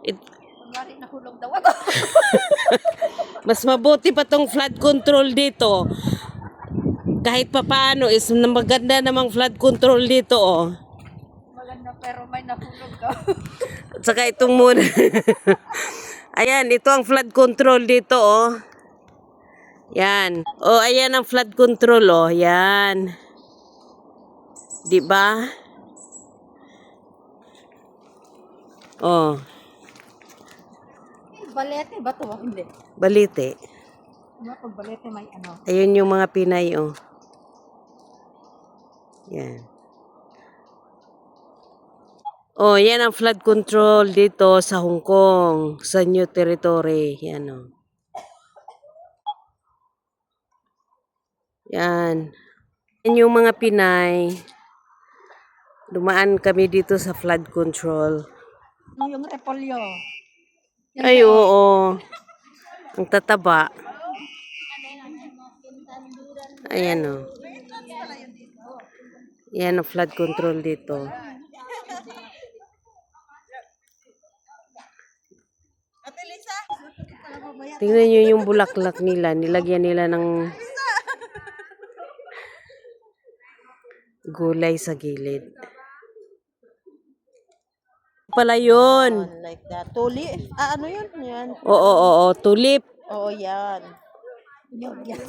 Kunwari nahulog daw ako. Mas mabuti pa tong flood control dito. Kahit papaano is maganda namang flood control dito, oh. Maganda pero may nahulog ka. At saka itong muna. Ayan, ito ang flood control dito, oh. Yan. Oh, ayan ang flood control, oh. Yan. 'Di ba? Oh, Balete ba to? Hindi. balite. Ano pag balete may ano? Ayun yung mga Pinay, oh. Yan. Oh, yan ang flood control dito sa Hong Kong, sa New Territory. Yan, oh. Yan. Yan yung mga Pinay. Dumaan kami dito sa flood control. Yung repolyo. Ay, oo. Ang tataba. Ayan, oh. Yan ang flood control dito. Tingnan nyo yung bulaklak nila. Nilagyan nila ng gulay sa gilid. Pala yun. Like that. Tuli? Ah, ano yun? Yan. Oo, tulip. Oo, yan. Yun, yan.